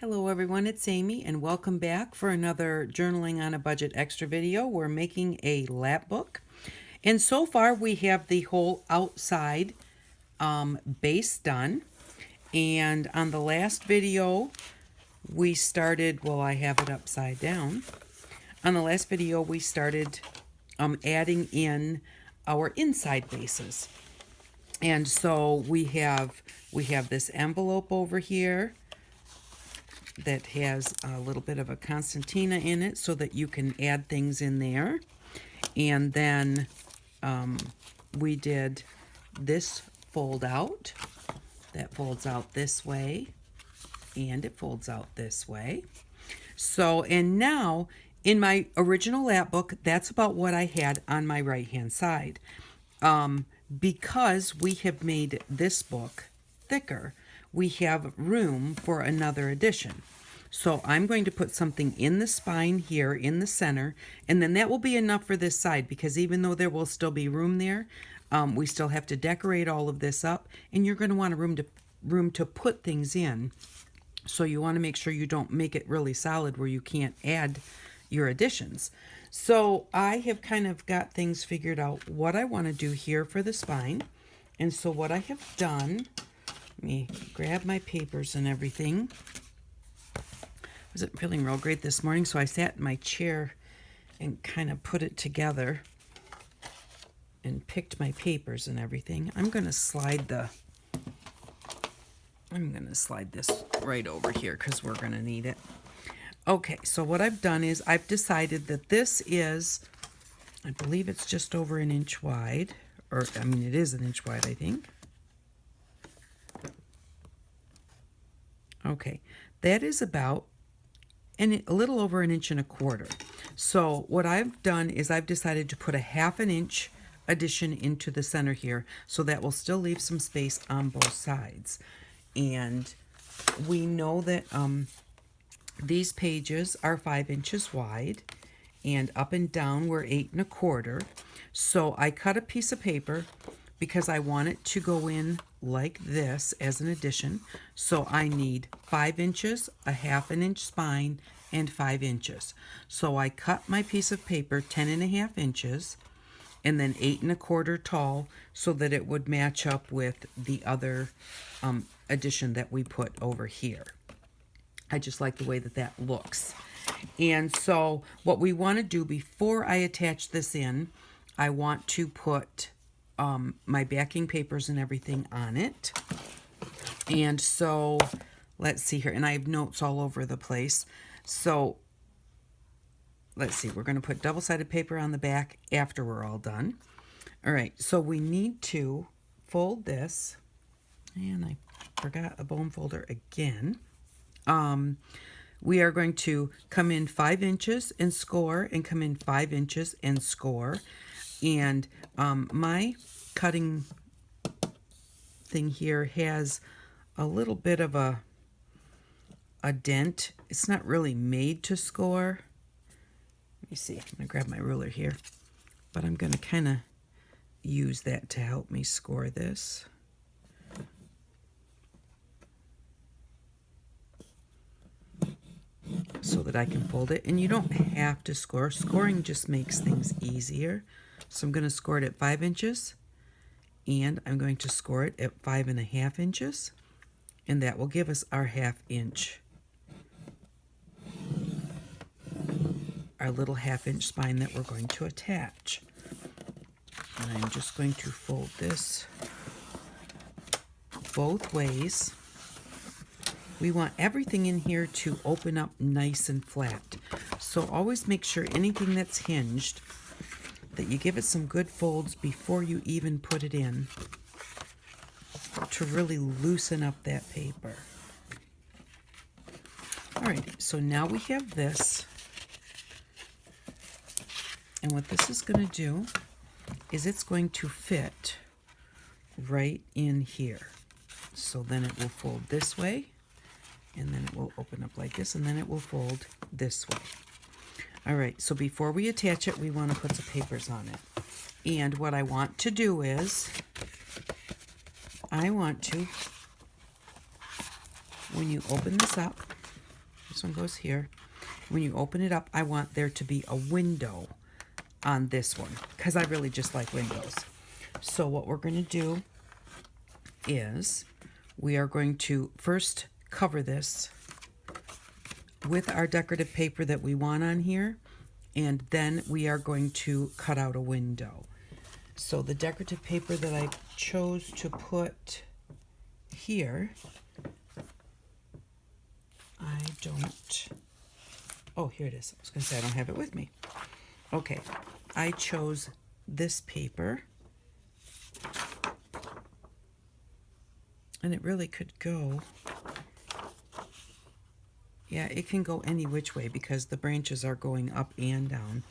Hello everyone, it's Amy and welcome back for another Journaling on a Budget extra video. We're making a lap book and so far we have the whole outside base done, and on the last video we started, well, I have it upside down. On the last video we started adding in our inside bases, and so we have this envelope over here that has a little bit of a concertina in it so that you can add things in there. And then we did this fold out. That folds out this way and it folds out this way. So, and now in my original lap book, that's about what I had on my right hand side. Because we have made this book thicker, we have room for another addition. So I'm going to put something in the spine here in the center, and then that will be enough for this side, because even though there will still be room there, we still have to decorate all of this up, and you're going to want a room to put things in. So you want to make sure you don't make it really solid where you can't add your additions. So I have kind of got things figured out what I want to do here for the spine. And so what I have done, let me grab my papers and everything. I wasn't feeling real great this morning, so I sat in my chair and kind of put it together and picked my papers and everything. I'm going to slide this right over here because we're going to need it. Okay, so what I've done is I've decided that this is, I believe it's just over an inch wide, or I mean it is an inch wide, I think. Okay, that is about a little over 1.25 inches. So what I've done is I've decided to put a 1/2 inch addition into the center here, so that will still leave some space on both sides. And we know that these pages are 5 inches wide, and up and down we're 8 1/4. So I cut a piece of paper because I want it to go in like this as an addition. So I need 5 inches, a 1/2 inch spine, and 5 inches. So I cut my piece of paper 10 1/2 inches and then 8 1/4 tall so that it would match up with the other addition that we put over here. I just like the way that that looks. And so what we want to do before I attach this in, I want to put my backing papers and everything on it. And so let's see here, and I have notes all over the place. So let's see, we're going to put double-sided paper on the back after we're all done. All right, so we need to fold this, and I forgot a bone folder again. We are going to come in 5 inches and score, and come in 5 inches and score. And my cutting thing here has a little bit of a dent. It's not really made to score. Let me see, I'm going to grab my ruler here, but I'm going to kind of use that to help me score this. So that I can fold it. And you don't have to score. Scoring just makes things easier. So I'm going to score it at 5 inches, and I'm going to score it at 5 1/2 inches, and that will give us our 1/2 inch, our little 1/2 inch spine that we're going to attach. And I'm just going to fold this both ways. We want everything in here to open up nice and flat. So always make sure anything that's hinged, that you give it some good folds before you even put it in, to really loosen up that paper. All right, so now we have this. And what this is going to do is it's going to fit right in here. So then it will fold this way, and then it will open up like this, and then it will fold this way. All right, so before we attach it, we want to put some papers on it. And what I want to do is, I want to, when you open this up, This one goes here. When you open it up, I want there to be a window on this one because I really just like windows. So what we're going to do is we are going to first cover this with our decorative paper that we want on here, and then we are going to cut out a window. So the decorative paper that I chose to put here, oh, here it is. I was going to say I don't have it with me. Okay, I chose this paper, and it really could go, yeah, it can go any which way because the branches are going up and down.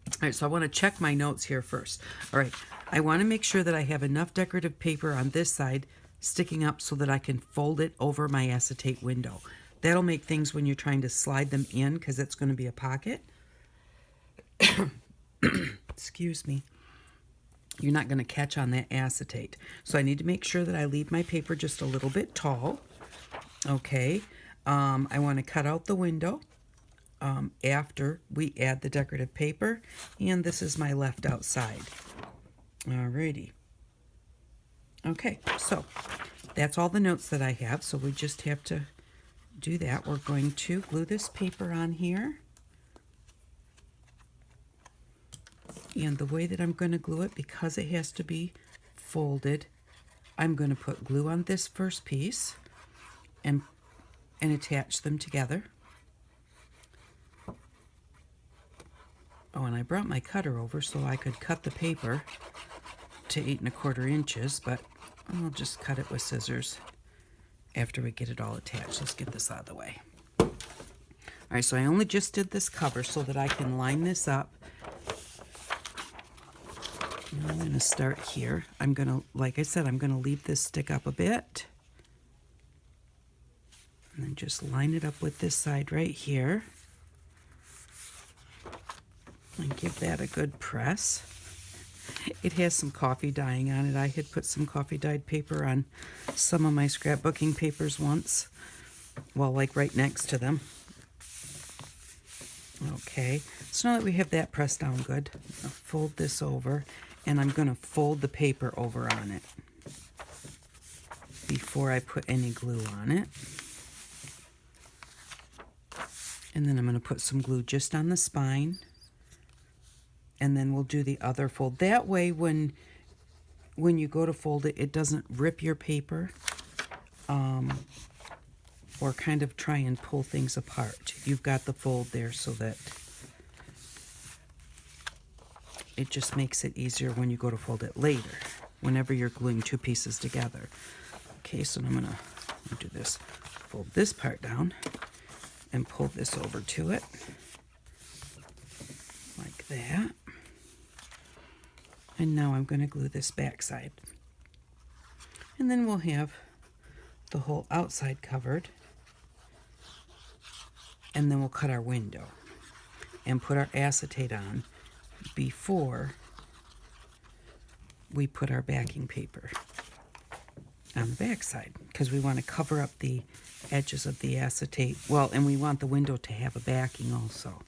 All right, so I want to check my notes here first. All right, I want to make sure that I have enough decorative paper on this side sticking up so that I can fold it over my acetate window. That'll make things when you're trying to slide them in because it's going to be a pocket. Excuse me. You're not going to catch on that acetate. So I need to make sure that I leave my paper just a little bit tall. Okay. I want to cut out the window after we add the decorative paper. And this is my left outside. Alrighty. Okay, so that's all the notes that I have. So we just have to do that. We're going to glue this paper on here. And the way that I'm going to glue it, because it has to be folded, I'm going to put glue on this first piece and attach them together. Oh, and I brought my cutter over so I could cut the paper to 8 1/4 inches, but I'll just cut it with scissors after we get it all attached. Let's get this out of the way. All right, so I only just did this cover so that I can line this up. And I'm going to start here. I'm going to, like I said, I'm going to leave this stick up a bit. And then just line it up with this side right here. And give that a good press. It has some coffee dyeing on it. I had put some coffee dyed paper on some of my scrapbooking papers once. Well, like right next to them. Okay, so now that we have that pressed down good, I'll fold this over, and I'm going to fold the paper over on it before I put any glue on it. And then I'm going to put some glue just on the spine. And then we'll do the other fold. That way, when you go to fold it, it doesn't rip your paper or kind of try and pull things apart. You've got the fold there so that it just makes it easier when you go to fold it later, whenever you're gluing two pieces together. Okay, so I'm gonna do this. Fold this part down and pull this over to it like that. And now I'm going to glue this back side. And then we'll have the whole outside covered. And then we'll cut our window and put our acetate on before we put our backing paper on the back side, because we want to cover up the edges of the acetate. Well, and we want the window to have a backing also.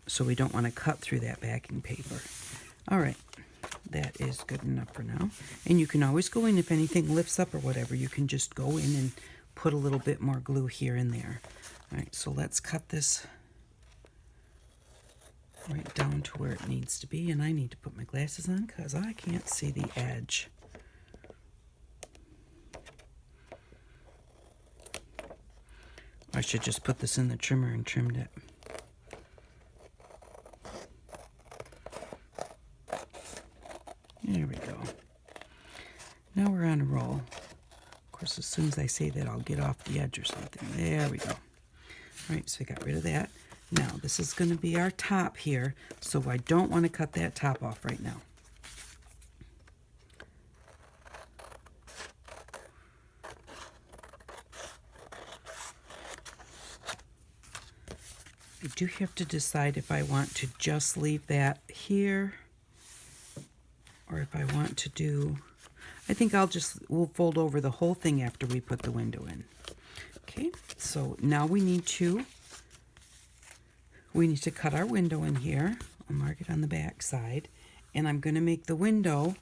So we don't want to cut through that backing paper. All right, that is good enough for now. And you can always go in, if anything lifts up or whatever, you can just go in and put a little bit more glue here and there. All right, so let's cut this right down to where it needs to be. And I need to put my glasses on because I can't see the edge. I should just put this in the trimmer and trimmed it. There we go. Now we're on a roll. Of course, as soon as I say that, I'll get off the edge or something. There we go. All right, so we got rid of that. Now, this is going to be our top here, so I don't want to cut that top off right now. I do have to decide if I want to just leave that here or if I want to do, I think we'll fold over the whole thing after we put the window in. Okay, so So now we need to cut our window in here. I'll mark it on the back side, and I'm going to make the window.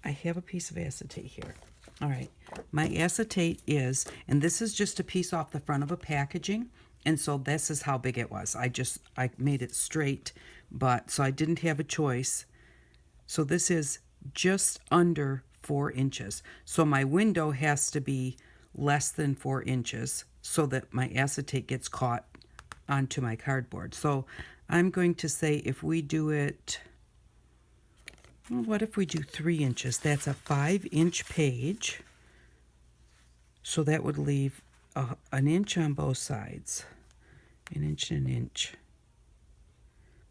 I have a piece of acetate here. All right, my acetate is, and this is just a piece off the front of a packaging, and so this is how big it was. I made it straight, but so I didn't have a choice. So this is just under 4 inches. So my window has to be less than 4 inches so that my acetate gets caught onto my cardboard. So I'm going to say if we do it, well, what if we do 3 inches? That's a 5-inch page. So that would leave an inch on both sides. An inch and an inch.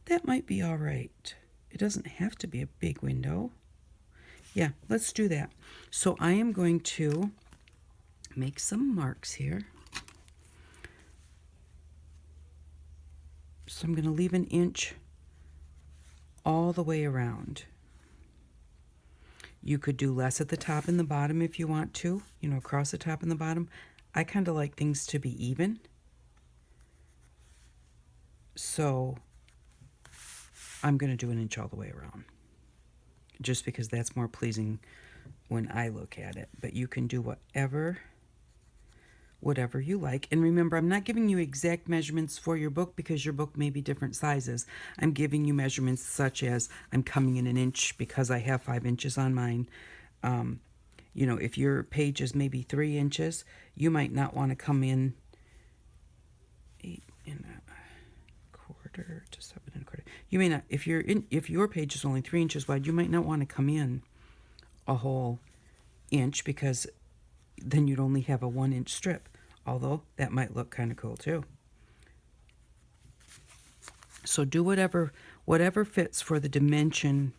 That might be all right. It doesn't have to be a big window. Yeah, let's do that. So I am going to make some marks here. So I'm going to leave an inch all the way around. You could do less at the top and the bottom if you want to, you know, across the top and the bottom. I kind of like things to be even. So I'm going to do an inch all the way around, just because that's more pleasing when I look at it. But you can do whatever you like. And remember, I'm not giving you exact measurements for your book because your book may be different sizes. I'm giving you measurements such as I'm coming in an inch because I have 5 inches on mine. You know, if your page is maybe 3 inches, you might not want to come in 8 1/4 to 7 1/4. You may not, if your page is only 3 inches wide, you might not want to come in a whole inch because then you'd only have a 1-inch strip, although that might look kind of cool too. So do whatever fits for the dimension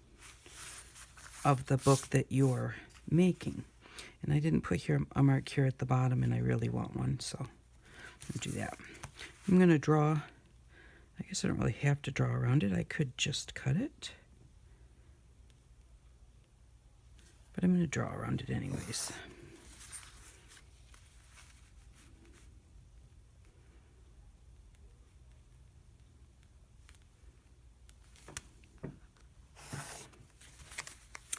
of the book that you're making. And I didn't put here a mark here at the bottom, and I really want one, so I'll do that. I'm going to draw. I guess I don't really have to draw around it. I could just cut it. But I'm going to draw around it anyways.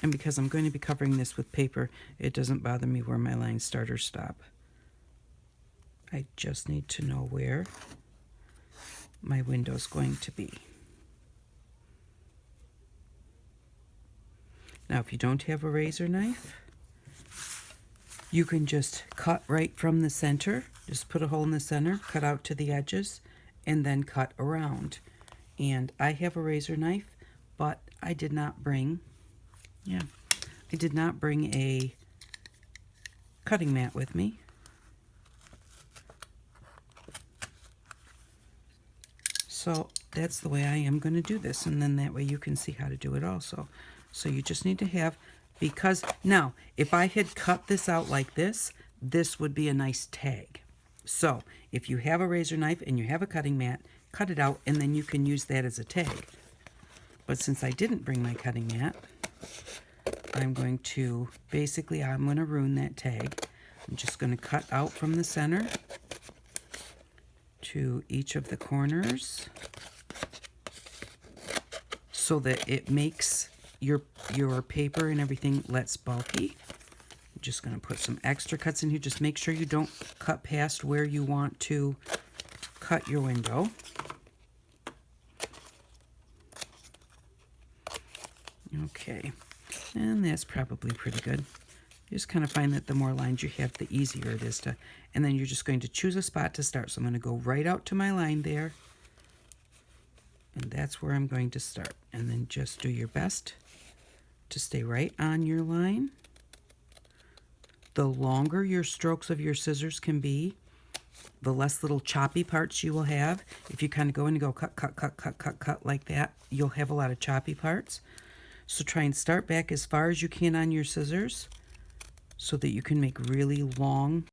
And because I'm going to be covering this with paper, it doesn't bother me where my lines start or stop. I just need to know where my window's going to be. Now, if you don't have a razor knife, you can just cut right from the center. Just put a hole in the center, cut out to the edges, and then cut around. And I have a razor knife, but I did not bring a cutting mat with me. So that's the way I am going to do this, and then that way you can see how to do it also. So you just need to have, because now if I had cut this out like this, this would be a nice tag. So if you have a razor knife and you have a cutting mat, cut it out and then you can use that as a tag. But since I didn't bring my cutting mat, I'm going to ruin that tag. I'm just going to cut out from the center to each of the corners so that it makes your paper and everything less bulky. I'm just going to put some extra cuts in here. Just make sure you don't cut past where you want to cut your window. Okay, and that's probably pretty good. You just kind of find that the more lines you have, the easier it is to, and then you're just going to choose a spot to start. So I'm going to go right out to my line there, and that's where I'm going to start. And then just do your best to stay right on your line. The longer your strokes of your scissors can be, the less little choppy parts you will have. If you kind of go in and go cut, cut, cut, cut, cut, cut like that, you'll have a lot of choppy parts. So try and start back as far as you can on your scissors so that you can make really long